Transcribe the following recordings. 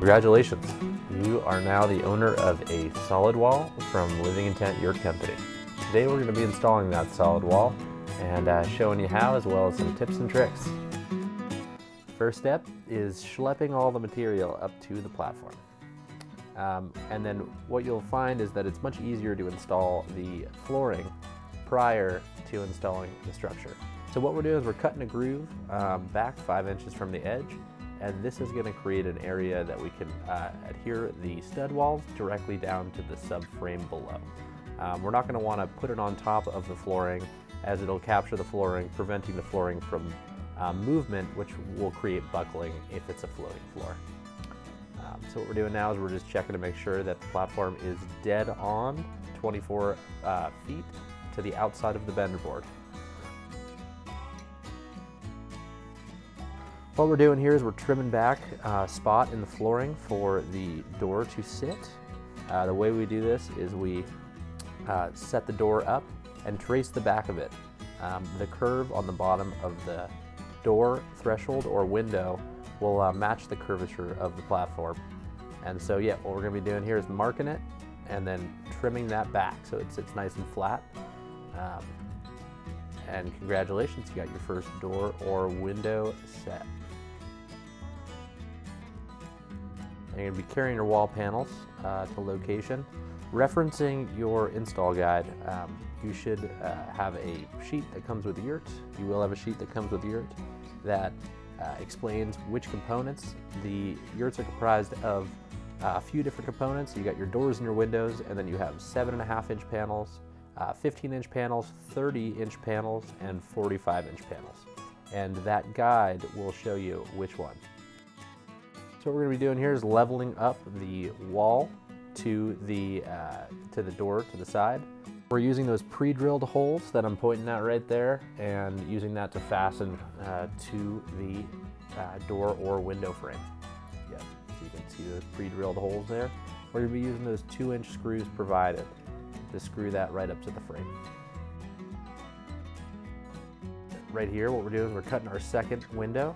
Congratulations! You are now the owner of a solid wall from Living Intent Yurt Company. Today we're going to be installing that solid wall and showing you how, as well as some tips and tricks. First step is schlepping all the material up to the platform. And then what you'll find is that it's much easier to install the flooring prior to installing the structure. So what we're doing is we're cutting a groove back 5 inches from the edge, and this is going to create an area that we can adhere the stud walls directly down to the subframe below. We're not going to want to put it on top of the flooring, as it'll capture the flooring, preventing the flooring from movement, which will create buckling if it's a floating floor. So what we're doing now is we're just checking to make sure that the platform is dead on 24 feet to the outside of the bender board. What we're doing here is we're trimming back a spot in the flooring for the door to sit. The way we do this is we set the door up and trace the back of it. The curve on the bottom of the door threshold or window will match the curvature of the platform. And so yeah, what we're going to be doing here is marking it and then trimming that back so it sits nice and flat. And congratulations, you got your first door or window set. And you're going to be carrying your wall panels to location. Referencing your install guide, you should have a sheet that comes with the Yurt. You will have a sheet that comes with the Yurt that explains which components. The Yurts are comprised of a few different components. You got your doors and your windows, and then you have 7.5-inch panels, 15-inch panels, 30-inch panels, and 45-inch panels. And that guide will show you which one. So what we're going to be doing here is leveling up the wall to the door to the side. We're using those pre-drilled holes that I'm pointing out right there and using that to fasten to the door or window frame. Yep, so you can see those pre-drilled holes there. We're going to be using those 2-inch screws provided to screw that right up to the frame. Right here, what we're doing is we're cutting our second window.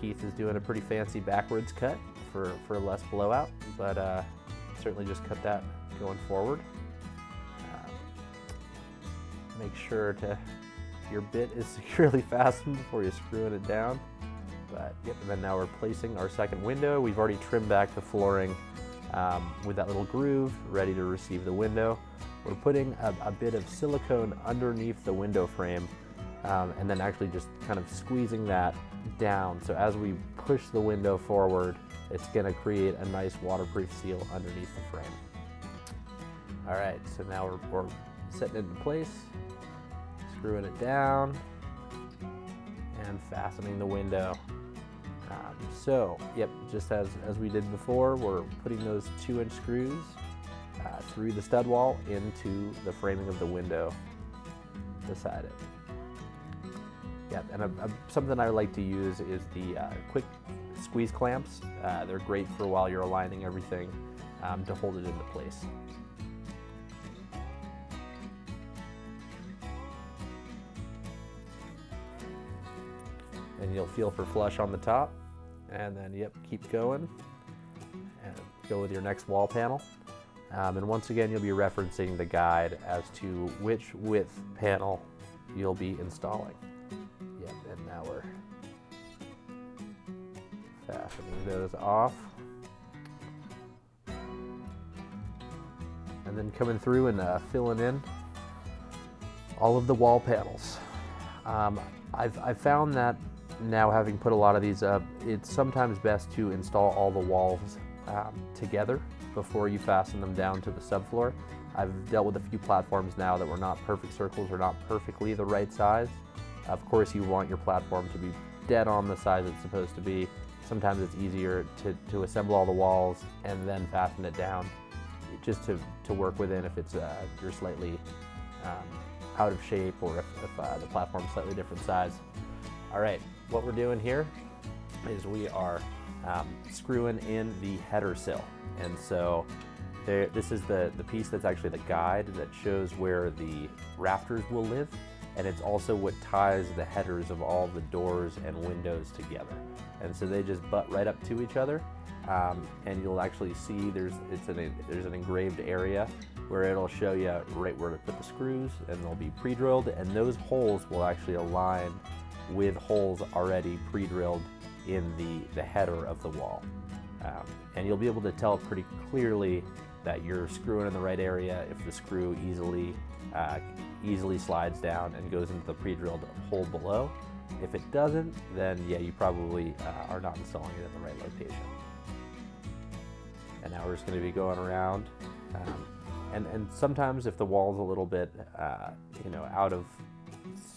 Keith is doing a pretty fancy backwards cut for less blowout, but certainly just cut that going forward. Make sure your bit is securely fastened before you're screwing it down. But yep, and then now we're placing our second window. We've already trimmed back the flooring with that little groove, ready to receive the window. We're putting a bit of silicone underneath the window frame, and then actually just kind of squeezing that down. So as we push the window forward, it's going to create a nice waterproof seal underneath the frame. All right, so now we're setting it into place, screwing it down, and fastening the window. So, yep, just as we did before, we're putting those 2-inch screws through the stud wall into the framing of the window beside it. Yeah, and something I like to use is the quick squeeze clamps. They're great for while you're aligning everything to hold it into place. And you'll feel for flush on the top, and then yep, keep going and go with your next wall panel. And once again, you'll be referencing the guide as to which width panel you'll be installing. Yep, and now we're fastening those off. And then coming through and filling in all of the wall panels. I've found that now, having put a lot of these up, it's sometimes best to install all the walls together before you fasten them down to the subfloor. I've dealt with a few platforms now that were not perfect circles or not perfectly the right size. Of course, you want your platform to be dead on the size it's supposed to be. Sometimes it's easier to assemble all the walls and then fasten it down, just to work within if it's you're slightly out of shape, or if the platform's slightly different size. All right, what we're doing here is we are screwing in the header sill. And so this is the piece that's actually the guide that shows where the rafters will live. And it's also what ties the headers of all the doors and windows together. And so they just butt right up to each other. and you'll actually see there's an engraved area where it'll show you right where to put the screws, and they'll be pre-drilled, and those holes will actually align with holes already pre-drilled in the header of the wall. And you'll be able to tell pretty clearly that you're screwing in the right area if the screw easily slides down and goes into the pre-drilled hole below. If it doesn't, then yeah, you probably are not installing it in the right location. And now we're just going to be going around, and sometimes if the wall's a little bit out of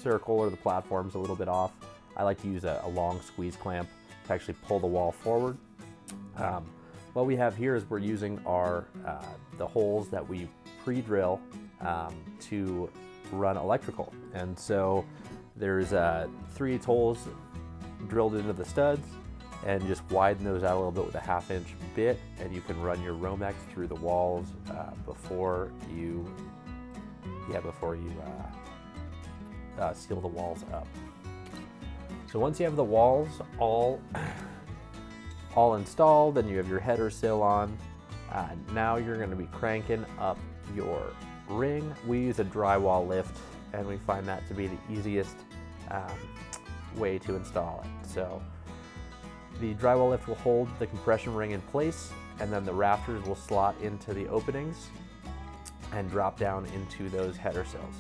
circle or the platform's a little bit off, I like to use a long squeeze clamp to actually pull the wall forward. What we have here is we're using the holes that we pre-drill to run electrical, and so there's 3/8 holes drilled into the studs, and just widen those out a little bit with a 1/2-inch bit, and you can run your Romex through the walls before you seal the walls up. So once you have the walls all installed and you have your header sill on, now you're going to be cranking up your ring. We use a drywall lift, and we find that to be the easiest way to install it. So the drywall lift will hold the compression ring in place, and then the rafters will slot into the openings and drop down into those header sills.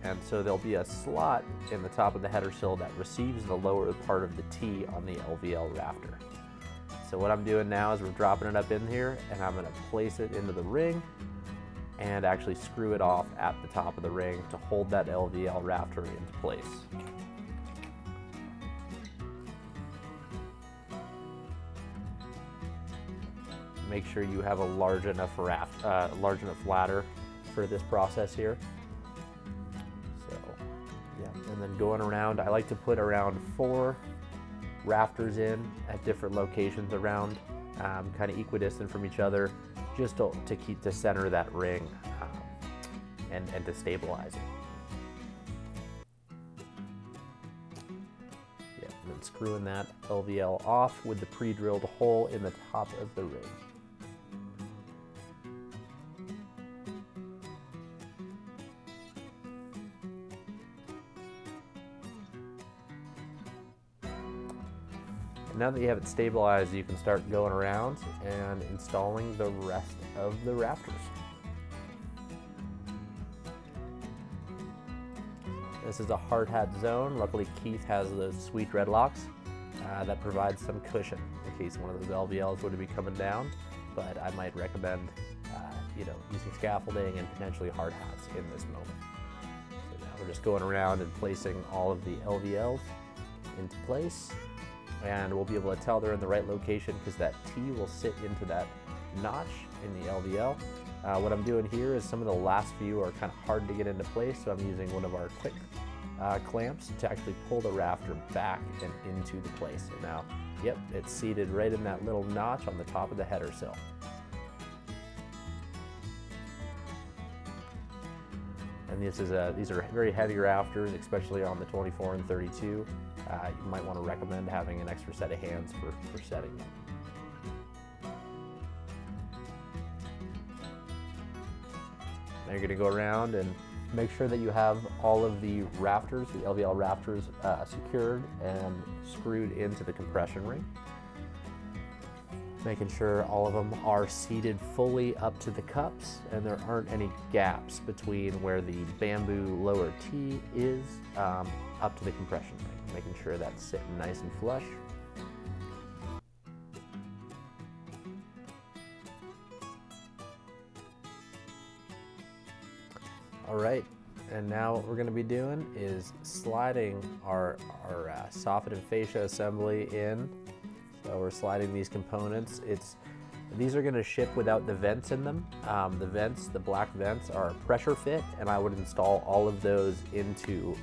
And so there'll be a slot in the top of the header sill that receives the lower part of the T on the LVL rafter. So what I'm doing now is we're dropping it up in here, and I'm going to place it into the ring and actually screw it off at the top of the ring to hold that LVL rafter into place. Make sure you have a large enough ladder for this process here. So, yeah, and then going around, I like to put around 4 rafters in at different locations around, kind of equidistant from each other, just to keep the center of that ring and to stabilize it. Yeah, and then screwing that LVL off with the pre-drilled hole in the top of the ring. Now that you have it stabilized, you can start going around and installing the rest of the rafters. This is a hard hat zone. Luckily, Keith has those sweet dreadlocks that provide some cushion in case one of those LVLs would be coming down. But I might recommend using scaffolding and potentially hard hats in this moment. So now we're just going around and placing all of the LVLs into place. And we'll be able to tell they're in the right location because that T will sit into that notch in the LVL. What I'm doing here is some of the last few are kind of hard to get into place, so I'm using one of our quick clamps to actually pull the rafter back and into the place. And now, yep, it's seated right in that little notch on the top of the header sill. And these are very heavy rafters, especially on the 24 and 32. You might want to recommend having an extra set of hands for setting them. Now you're going to go around and make sure that you have all of the rafters, the LVL rafters, secured and screwed into the compression ring. Making sure all of them are seated fully up to the cups and there aren't any gaps between where the bamboo lower T is up to the compression ring. Making sure that's sitting nice and flush. All right, and now what we're going to be doing is sliding our soffit and fascia assembly in. So we're sliding these components. These are going to ship without the vents in them. The black vents are a pressure fit, and I would install all of those into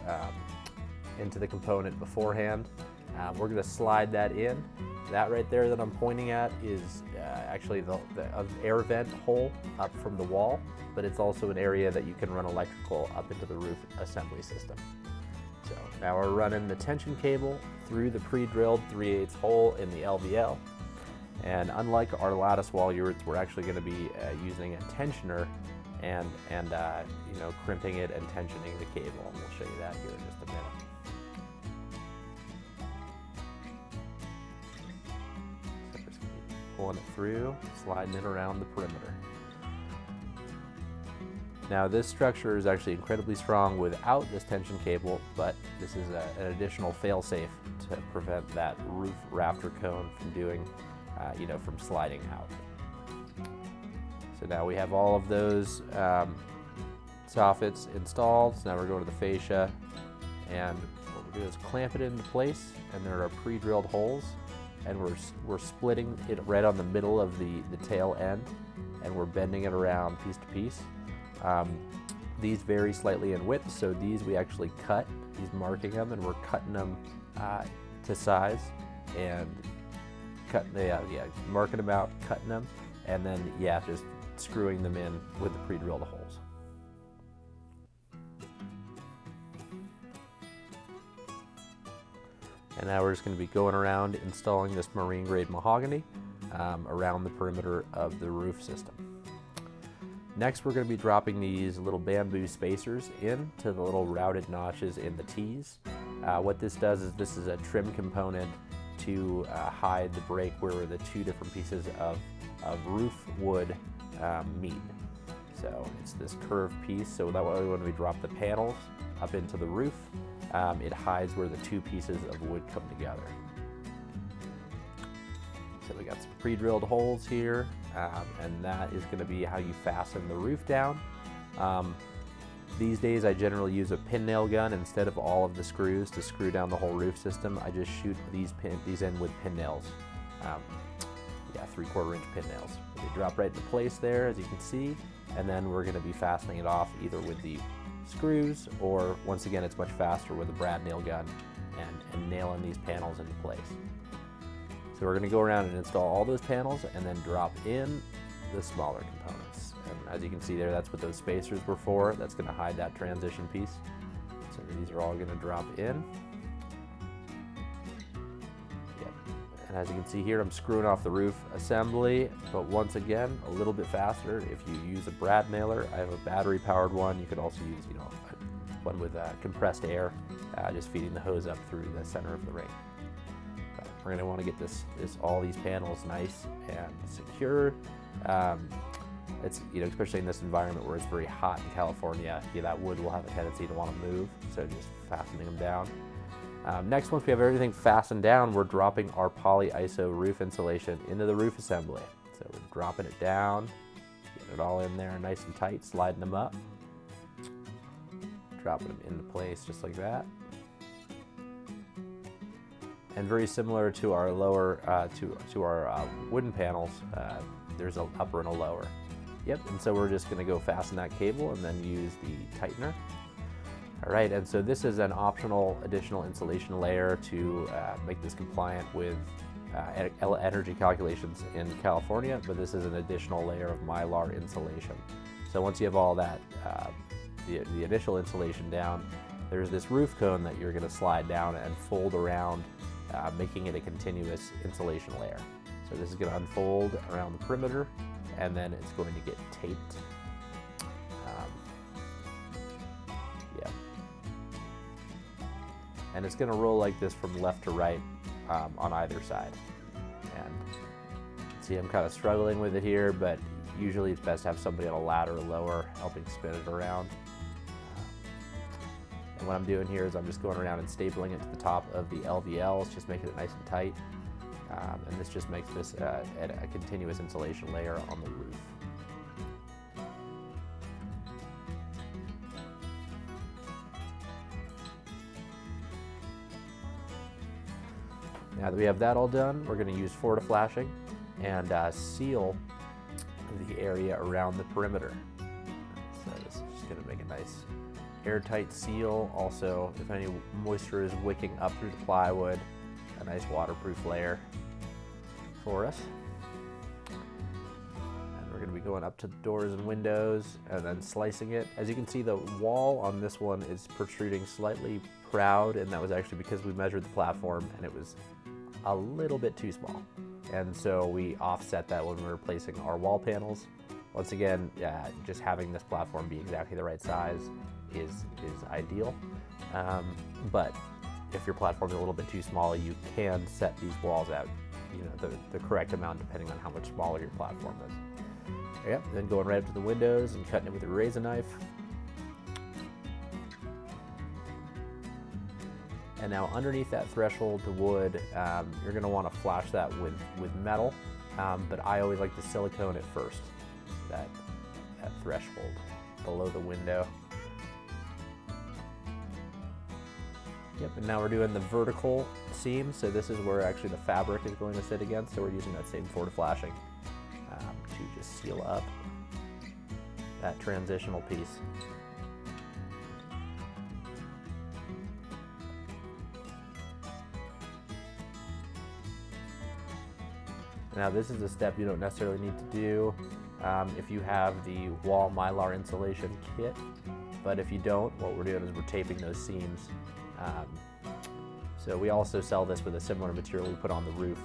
the component beforehand. We're going to slide that in. That right there that I'm pointing at is actually the air vent hole up from the wall, but it's also an area that you can run electrical up into the roof assembly system. So now we're running the tension cable through the pre-drilled 3/8 hole in the LVL. And unlike our lattice wall yurts, we're actually going to be using a tensioner and you know, crimping it and tensioning the cable. And we'll show you that here in just a minute. So just pulling it through, sliding it around the perimeter. Now this structure is actually incredibly strong without this tension cable, but this is an additional fail-safe to prevent that roof rafter cone from doing, you know, from sliding out. So now we have all of those soffits installed. So now we're going to the fascia, and what we'll do is clamp it into place, and there are pre-drilled holes, and we're splitting it right on the middle of the tail end, and we're bending it around piece to piece. These vary slightly in width, so these we actually cut. He's marking them, and we're cutting them to size, and marking them out, cutting them, and then just screwing them in with the pre-drilled holes. And now we're just going to be going around installing this marine grade mahogany around the perimeter of the roof system. Next, we're going to be dropping these little bamboo spacers into the little routed notches in the T's. What this does is this is a trim component to hide the break where the two different pieces of roof wood meet. So it's this curved piece, so that way when we drop the panels up into the roof, it hides where the two pieces of wood come together. So we got some pre-drilled holes here, and that is going to be how you fasten the roof down. These days I generally use a pin nail gun instead of all of the screws to screw down the whole roof system. I just shoot these in with pin nails. 3/4 inch pin nails. They drop right into place there, as you can see, and then we're going to be fastening it off either with the screws, or once again it's much faster with a brad nail gun and nailing these panels into place. So we're going to go around and install all those panels and then drop in the smaller components. And as you can see there, that's what those spacers were for. That's going to hide that transition piece. So these are all going to drop in. Yep. And as you can see here, I'm screwing off the roof assembly, but once again, a little bit faster. If you use a brad nailer, I have a battery powered one. You could also use, one with compressed air, just feeding the hose up through the center of the ring. We're going to want to get all these panels nice and secure. It's, especially in this environment where it's very hot in California, that wood will have a tendency to want to move, so just fastening them down. Next, once we have everything fastened down, we're dropping our poly-iso roof insulation into the roof assembly. So we're dropping it down, getting it all in there nice and tight, sliding them up, dropping them into place just like that. And very similar to our lower, to our wooden panels, there's an upper and a lower. Yep, and so we're just going to go fasten that cable and then use the tightener. All right, and so this is an optional additional insulation layer to make this compliant with energy calculations in California, but this is an additional layer of Mylar insulation. So once you have all that, the initial insulation down, there's this roof cone that you're going to slide down and fold around, making it a continuous insulation layer. So this is going to unfold around the perimeter, and then it's going to get taped. And it's going to roll like this from left to right on either side. And see, I'm kind of struggling with it here, but usually it's best to have somebody on a ladder or lower helping spin it around. And what I'm doing here is I'm just going around and stapling it to the top of the LVLs, just making it nice and tight. And this just makes this a continuous insulation layer on the roof. Now that we have that all done, we're going to use fortiflashing and seal the area around the perimeter. So this is just going to make a nice airtight seal. Also, if any moisture is wicking up through the plywood, a nice waterproof layer for us. And we're going to be going up to the doors and windows and then slicing it. As you can see, the wall on this one is protruding slightly proud, and that was actually because we measured the platform and it was a little bit too small. and so we offset that when we're replacing our wall panels. Once again, just having this platform be exactly the right size is ideal. But if your platform is a little bit too small, you can set these walls out, the correct amount depending on how much smaller your platform is. Yep, then going right up to the windows and cutting it with a razor knife. And now underneath that threshold to wood, you're going to want to flash that with metal, but I always like to silicone it first, that threshold below the window. Yep, and now we're doing the vertical seam, so this is where actually the fabric is going to sit against, so we're using that same forward flashing to just seal up that transitional piece. Now this is a step you don't necessarily need to do if you have the wall mylar insulation kit, but if you don't, what we're doing is we're taping those seams. So we also sell this with a similar material we put on the roof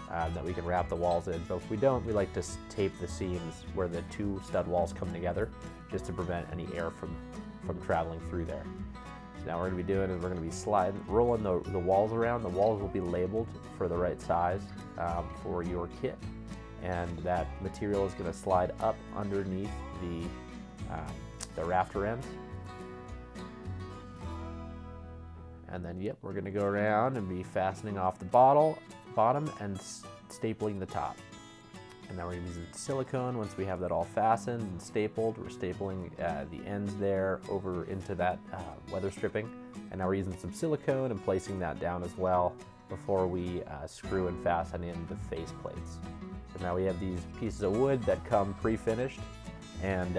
that we can wrap the walls in, but if we don't, we like to tape the seams where the two stud walls come together just to prevent any air from traveling through there. So now what we're going to be doing is we're going to be rolling the walls around. The walls will be labeled for the right size for your kit, and that material is going to slide up underneath the rafter ends. And then, yep, we're going to go around and be fastening off the bottom and stapling the top. And now we're going to be using silicone. Once we have that all fastened and stapled, we're stapling the ends there over into that weather stripping. And now we're using some silicone and placing that down as well before we screw and fasten in the face plates. So now we have these pieces of wood that come pre-finished and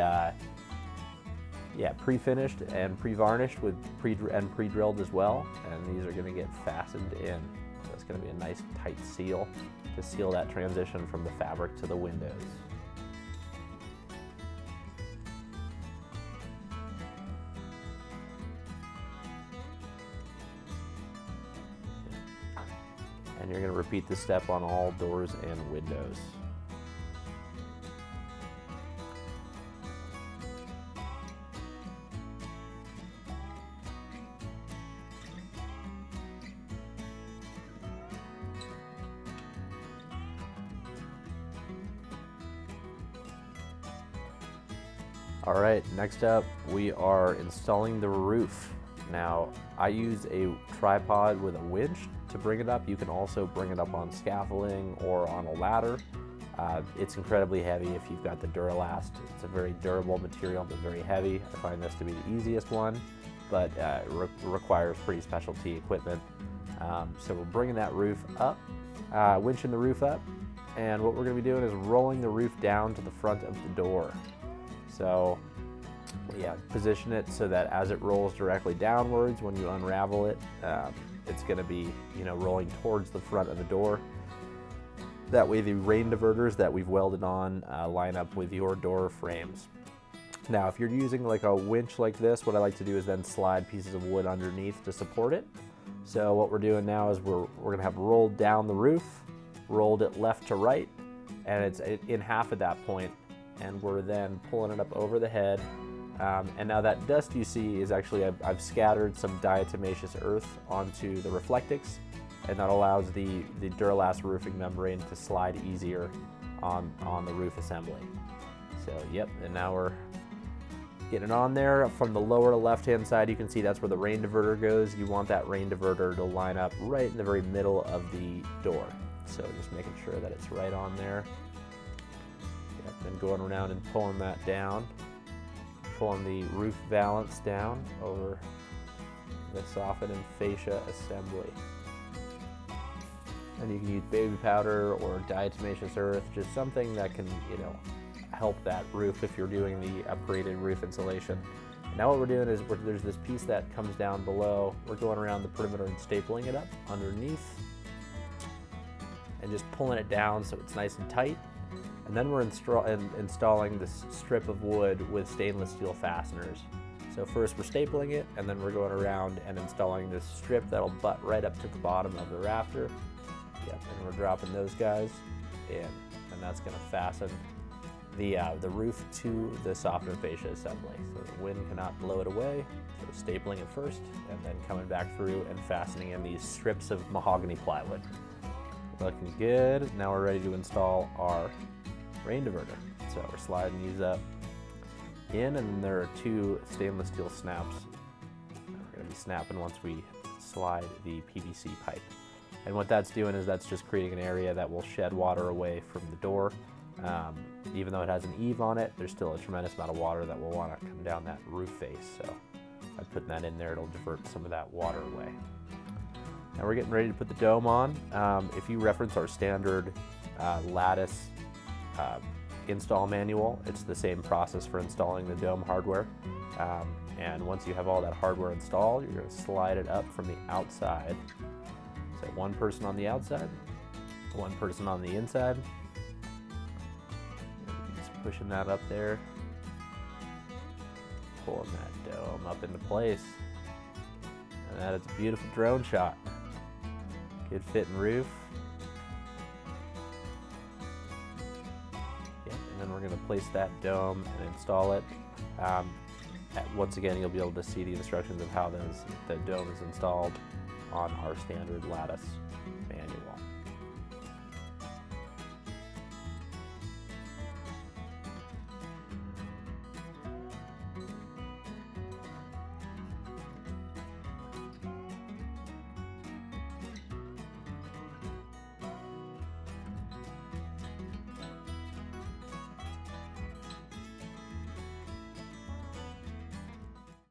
pre-finished and pre-varnished with pre-drilled as well, and these are going to get fastened in. So it's going to be a nice tight seal to seal that transition from the fabric to the windows. And you're going to repeat this step on all doors and windows. All right, next up we are installing the roof. Now I use a tripod with a winch to bring it up. You can also bring it up on scaffolding or on a ladder. It's incredibly heavy if you've got the Duralast. It's a very durable material but very heavy. I find this to be the easiest one, but it requires pretty specialty equipment. So we're bringing that roof up, winching the roof up, and what we're going to be doing is rolling the roof down to the front of the door. So yeah, position it so that as it rolls directly downwards, when you unravel it, it's going to be rolling towards the front of the door. That way the rain diverters that we've welded on line up with your door frames. Now if you're using like a winch like this, what I like to do is then slide pieces of wood underneath to support it. So what we're doing now is we're going to have rolled down the roof, rolled it left to right, and it's in half at that point, and we're then pulling it up over the head. And now that dust you see is actually, I've scattered some diatomaceous earth onto the Reflectix, and that allows the Duralast roofing membrane to slide easier on the roof assembly. So yep, and now we're getting it on there. From the lower left-hand side, you can see that's where the rain diverter goes. You want that rain diverter to line up right in the very middle of the door. So just making sure that it's right on there. Yep, then going around and pulling that down. Pulling the roof valance down over the soffit and fascia assembly. And you can use baby powder or diatomaceous earth, just something that can, help that roof if you're doing the upgraded roof insulation. Now what we're doing is there's this piece that comes down below. We're going around the perimeter and stapling it up underneath and just pulling it down so it's nice and tight. And then we're installing this strip of wood with stainless steel fasteners. So first we're stapling it, and then we're going around and installing this strip that'll butt right up to the bottom of the rafter. Yep, and we're dropping those guys. in, and that's going to fasten the roof to the soffit fascia assembly, so the wind cannot blow it away. So stapling it first, and then coming back through and fastening in these strips of mahogany plywood. Looking good. Now we're ready to install our rain diverter. So we're sliding these up in, and then there are 2 stainless steel snaps. We're going to be snapping once we slide the PVC pipe. And what that's doing is that's just creating an area that will shed water away from the door. Even though it has an eave on it, there's still a tremendous amount of water that will want to come down that roof face. So by putting that in there, it'll divert some of that water away. Now we're getting ready to put the dome on. If you reference our standard lattice install manual, it's the same process for installing the dome hardware. And once you have all that hardware installed, you're going to slide it up from the outside. So 1 person on the outside, 1 person on the inside. Just pushing that up there, pulling that dome up into place. And that is a beautiful drone shot. Good fitting roof. Yep, and then we're going to place that dome and install it. Once again, you'll be able to see the instructions of how the dome is installed on our standard lattice manual.